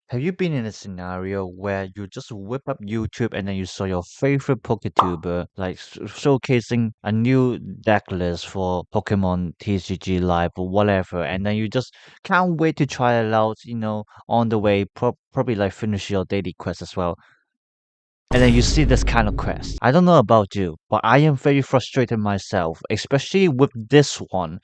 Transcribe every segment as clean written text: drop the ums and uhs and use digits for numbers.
Have you been in a scenario where you just whip up YouTube and then you saw your favorite PokeTuber like showcasing a new deck list for Pokemon TCG Live or whatever, and then you just can't wait to try it out, on the way, probably like finish your daily quest as well. And then you see this kind of quest. I don't know about you, but I am very frustrated myself, especially with this one.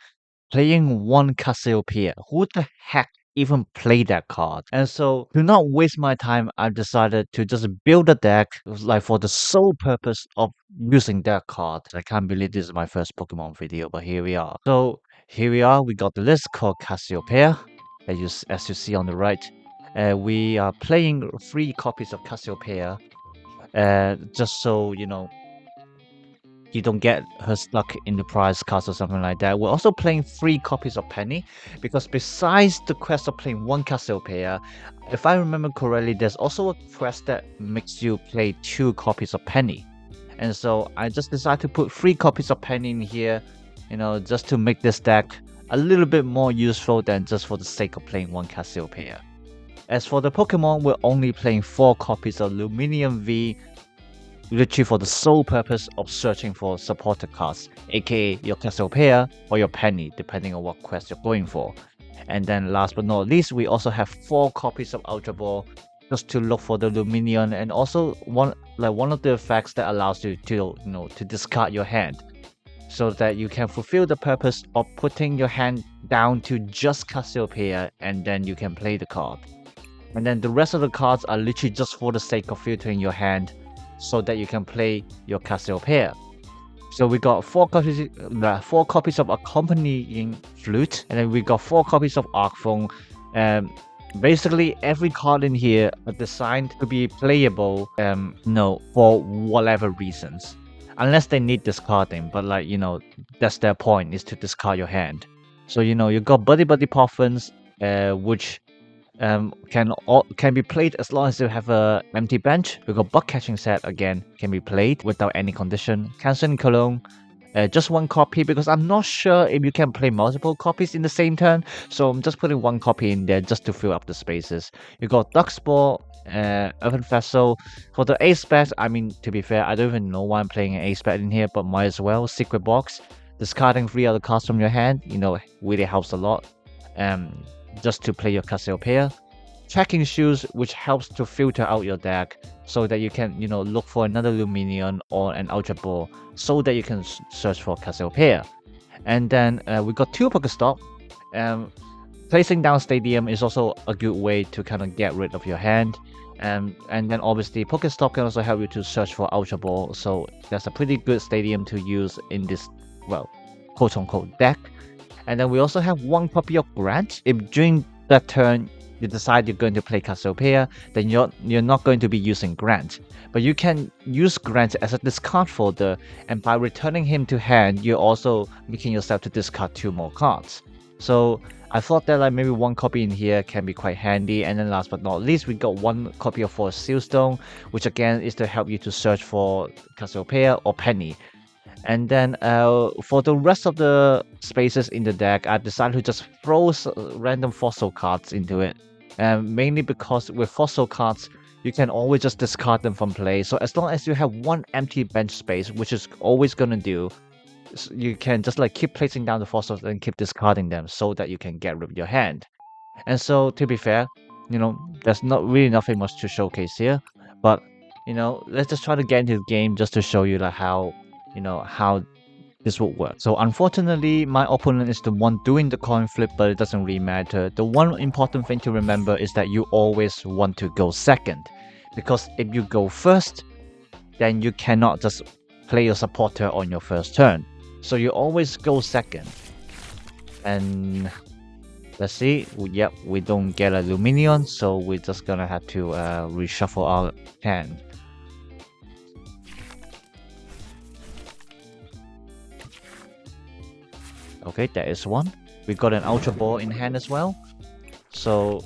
Playing one Cassiopeia. Who the heck even play that card? And so to not waste my time, I've decided to just build a deck like for the sole purpose of using that card. I can't believe this is my first Pokemon video, but here we are. So here we are. We got the list called Cassiopeia, as you see on the right. We are playing 3 copies of Cassiopeia, just so you don't get her stuck in the prize cast or something like that. We're also playing 3 copies of Penny, because besides the quest of playing one Cassiopeia, if I remember correctly, there's also a quest that makes you play 2 copies of Penny. And so I just decided to put 3 copies of Penny in here, just to make this deck a little bit more useful than just for the sake of playing one Cassiopeia. As for the Pokemon, we're only playing 4 copies of Lumineon V, literally for the sole purpose of searching for supporter cards, aka your Cassiopeia or your Penny, depending on what quest you're going for. And then last but not least, we also have 4 copies of Ultra Ball, just to look for the Lumineon, and also one of the effects that allows you to discard your hand, so that you can fulfill the purpose of putting your hand down to just Cassiopeia, and then you can play the card. And then the rest of the cards are literally just for the sake of filtering your hand, so that you can play your Cassiopeia. So we got 4 copies of Accompanying Flute, and then we got 4 copies of Arc Phone. Basically, every card in here are designed to be playable, for whatever reasons, unless they need discarding. But that's their point, is to discard your hand. So you got Buddy-Buddy Poffins, which can be played as long as you have a empty bench. We got Bug Catching Set again, can be played without any condition. Canceling Cologne, just 1 copy, because I'm not sure if you can play multiple copies in the same turn, so I'm just putting 1 copy in there just to fill up the spaces. You got Dusk Ball, Earthen Vessel. For the ace bet, to be fair, I don't even know why I'm playing an ace bet in here, but might as well. Secret Box, discarding 3 other cards from your hand, really helps a lot. Just to play your Cassiopeia. Trekking Shoes, which helps to filter out your deck, so that you can look for another Lumineon or an Ultra Ball, so that you can search for Cassiopeia. And then we got 2 PokéStop. Placing down Stadium is also a good way to kind of get rid of your hand. And then obviously PokéStop can also help you to search for Ultra Ball, so that's a pretty good stadium to use in this, quote-unquote deck. And then we also have 1 copy of Grant. If during that turn you decide you're going to play Cassiopeia, then you're not going to be using Grant. But you can use Grant as a discard folder, and by returning him to hand, you're also making yourself to discard 2 more cards. So I thought that maybe 1 copy in here can be quite handy. And then last but not least, we got 1 copy of Forest Sealstone, which again is to help you to search for Cassiopeia or Penny. And then for the rest of the spaces in the deck, I've decided to just throw random fossil cards into it. Mainly because with fossil cards, you can always just discard them from play. So as long as you have 1 empty bench space, which is always going to do, you can just keep placing down the fossils and keep discarding them, so that you can get rid of your hand. And so to be fair, there's not really nothing much to showcase here. But, let's just try to get into the game just to show you how this would work. So unfortunately, my opponent is the one doing the coin flip, but it doesn't really matter. The one important thing to remember is that you always want to go second, because if you go first, then you cannot just play your supporter on your first turn. So you always go second. And let's see, yep, we don't get a Lumineon, so we're just gonna have to reshuffle our hand. Okay, that is 1. We got an Ultra Ball in hand as well. So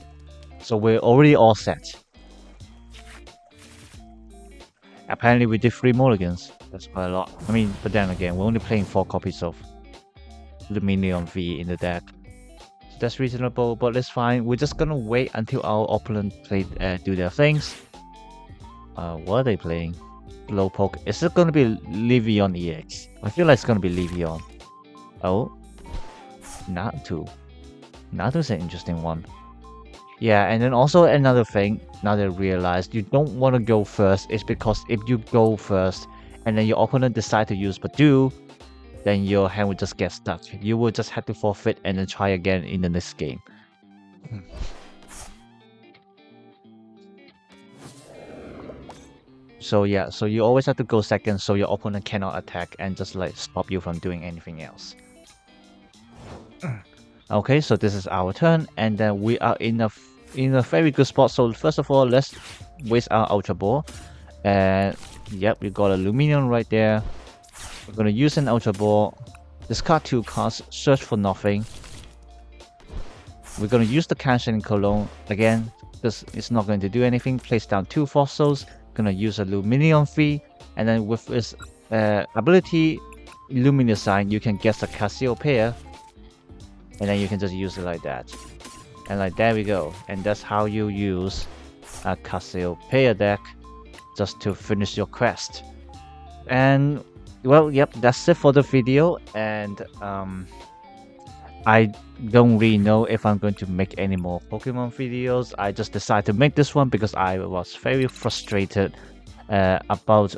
we're already all set. Apparently we did 3 mulligans. That's quite a lot. But then again, we're only playing 4 copies of Lumineon V in the deck. that's reasonable, but it's fine. We're just gonna wait until our opponent do their things. What are they playing? Slowpoke. Is it gonna be Livion EX? I feel like it's gonna be Livion. Oh, Natu. Natu's an interesting one. Yeah, and then also another thing, now that I realized, you don't want to go first, is because if you go first and then your opponent decide to use Badu, then your hand will just get stuck. You will just have to forfeit and then try again in the next game. So yeah, so you always have to go second so your opponent cannot attack and just like stop you from doing anything else. Okay, so this is our turn, and then we are in a very good spot. So first of all, let's waste our Ultra Ball. And yep, we got a Lumineon right there. We're gonna use an Ultra Ball, discard 2 cards, search for nothing. We're gonna use the Canceling Cologne again. This is not going to do anything. Place down 2 fossils. Gonna use a Lumineon V, and then with its ability Luminescent, you can guess a Cassiopeia, and then you can just use it like that. And like there we go. And that's how you use a Cassiopeia deck just to finish your quest. And well, yep, that's it for the video. And I don't really know if I'm going to make any more Pokemon videos. I just decided to make this one because I was very frustrated about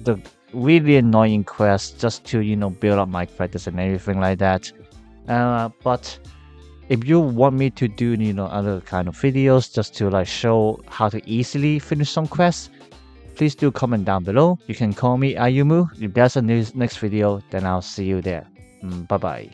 the really annoying quest just to, you know, build up my credits and everything like that. But if you want me to do, you know, other kind of videos just to like show how to easily finish some quests, please do comment down below. You can call me Ayumu. If there's a next video, then I'll see you there. Bye bye.